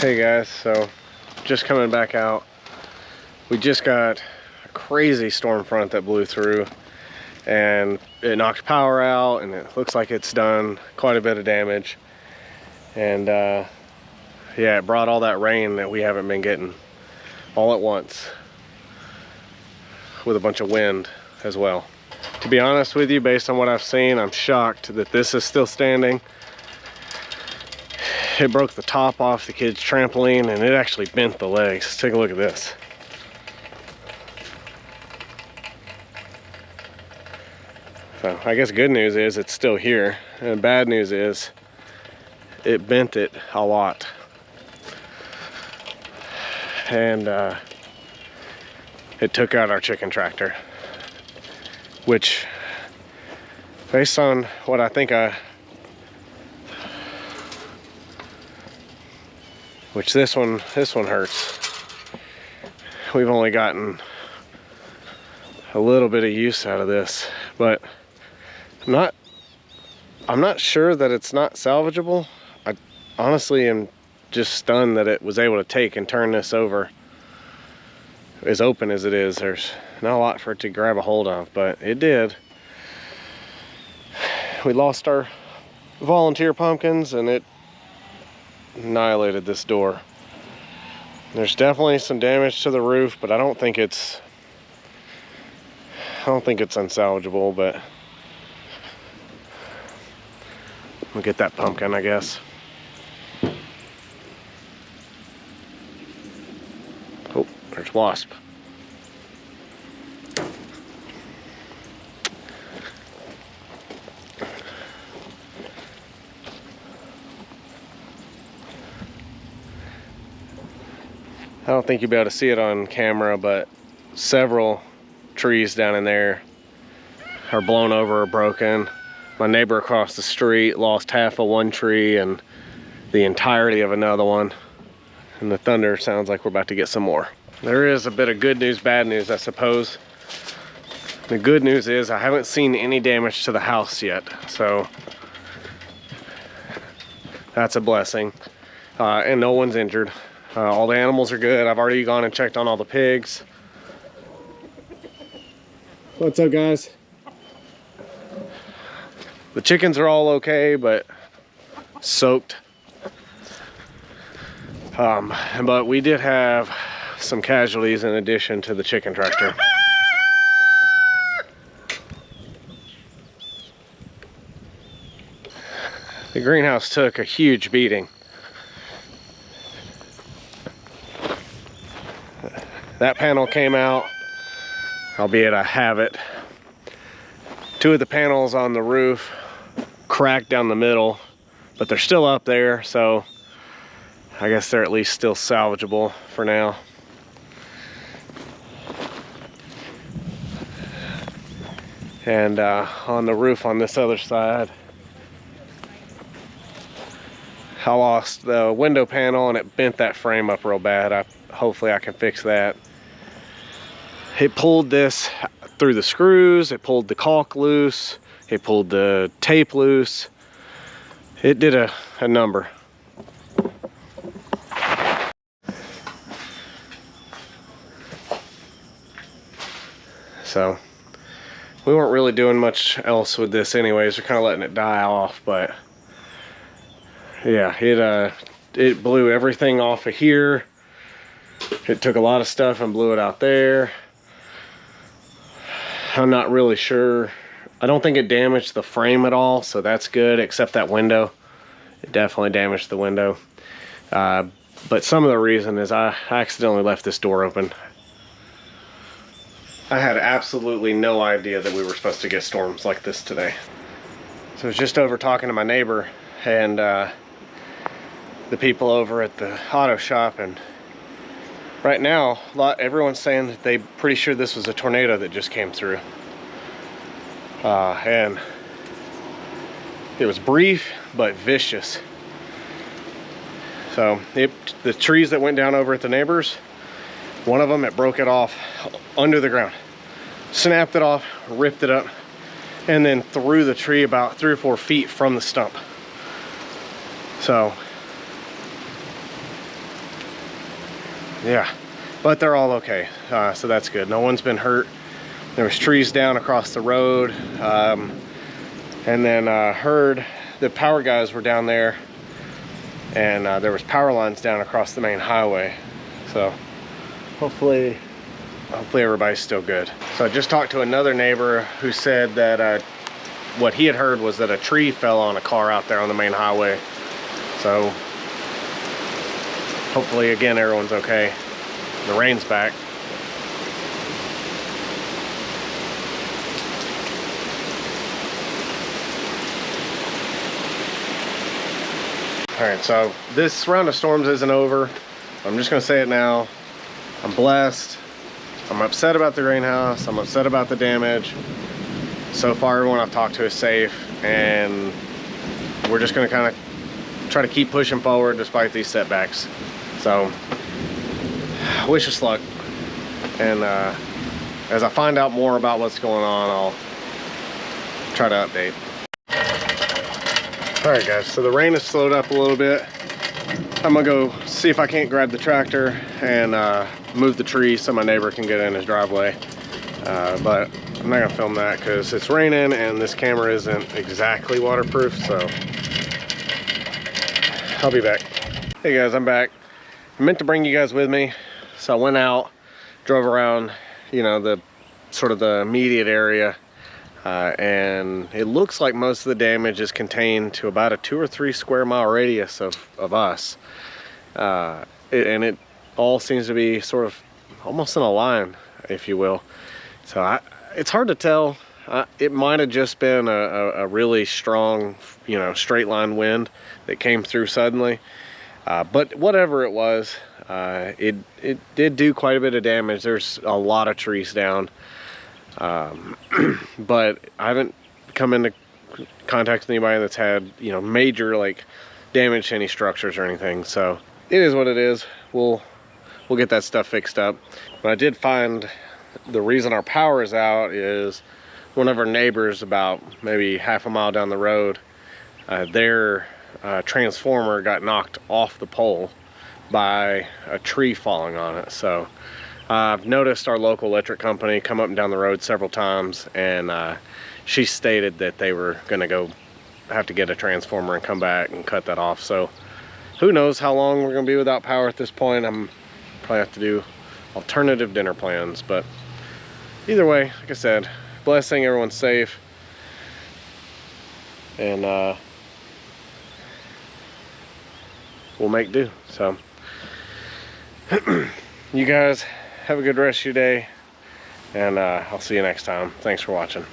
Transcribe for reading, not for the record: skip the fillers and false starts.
Hey guys, so just coming back out. We just got a crazy storm front that blew through and it knocked power out, and it looks like it's done quite a bit of damage. And yeah, it brought all that rain that we haven't been getting all at once, with a bunch of wind as well. To be honest with you, based on what I've seen, I'm shocked that this is still standing. It broke the top off the kid's trampoline and it actually bent the legs. Let's take a look at this. So I guess good news is it's still here, and bad news is it bent it a lot. And it took out our chicken tractor, which, based on what I think which this one hurts. We've only gotten a little bit of use out of this, but I'm not sure that it's not salvageable. I honestly am just stunned that it was able to take and turn this over as open as it is. There's not a lot for it to grab a hold of, but it did. We lost our volunteer pumpkins and it annihilated this door. There's definitely some damage to the roof, but I don't think it's unsalvageable. But we'll get that pumpkin, I guess. Oh, there's wasp. I don't think you'll be able to see it on camera, but several trees down in there are blown over or broken. My neighbor across the street lost half of one tree and the entirety of another one. And the thunder sounds like we're about to get some more. There is a bit of good news, bad news, I suppose. The good news is I haven't seen any damage to the house yet, so that's a blessing. And no one's injured. All the animals are good. I've already gone and checked on all the pigs. What's up, guys? The chickens are all okay, but soaked. But we did have some casualties in addition to the chicken tractor. The greenhouse took a huge beating. That panel came out, albeit I have it. Two of the panels on the roof cracked down the middle, but they're still up there, so I guess they're at least still salvageable for now. And on the roof on this other side, I lost the window panel and it bent that frame up real bad. Hopefully I can fix that. It pulled this through the screws, it pulled the caulk loose, it pulled the tape loose. It did a number. So we weren't really doing much else with this anyways. We're kind of letting it die off, but yeah, it blew everything off of here. It took a lot of stuff and blew it out there. I'm not really sure. I don't think it damaged the frame at all, so that's good, except that window. It definitely damaged the window. But some of the reason is I accidentally left this door open. I had absolutely no idea that we were supposed to get storms like this today. So I was just over talking to my neighbor and the people over at the auto shop, and right now, everyone's saying that they're pretty sure this was a tornado that just came through. And it was brief, but vicious. So the trees that went down over at the neighbors, one of them, it broke it off under the ground. Snapped it off, ripped it up, and then threw the tree about 3 or 4 feet from the stump. So yeah, but they're all okay, so that's good. No one's been hurt. There was trees down across the road, and then heard the power guys were down there, and there was power lines down across the main highway. So hopefully everybody's still good. So I just talked to another neighbor who said that what he had heard was that a tree fell on a car out there on the main highway. So hopefully, again, everyone's okay. The rain's back. All right, so this round of storms isn't over. I'm just gonna say it now. I'm blessed. I'm upset about the greenhouse. I'm upset about the damage. So far, everyone I've talked to is safe, and we're just gonna kind of try to keep pushing forward despite these setbacks. So, wish us luck. And as I find out more about what's going on, I'll try to update. All right, guys, so the rain has slowed up a little bit. I'm gonna go see if I can't grab the tractor and move the tree so my neighbor can get in his driveway. But I'm not gonna film that because it's raining and this camera isn't exactly waterproof, so I'll be back. Hey guys, I'm back. I meant to bring you guys with me, so I went out, drove around, you know, the sort of the immediate area. And it looks like most of the damage is contained to about a 2 or 3 square mile radius of us. And it all seems to be sort of almost in a line, if you will. So it's hard to tell. It might have just been a really strong, you know, straight line wind that came through suddenly. But whatever it was, it did do quite a bit of damage. There's a lot of trees down. But I haven't come into contact with anybody that's had, you know, major like damage to any structures or anything. So it is what it is. We'll get that stuff fixed up. But I did find the reason our power is out is one of our neighbors about maybe half a mile down the road, their transformer got knocked off the pole by a tree falling on it. So I've noticed our local electric company come up and down the road several times, and she stated that they were gonna go have to get a transformer and come back and cut that off. So who knows how long we're gonna be without power at this point. I'm probably have to do alternative dinner plans, but either way, like I said, blessing, everyone's safe, and we'll make do. So you guys have a good rest of your day, and I'll see you next time. Thanks for watching.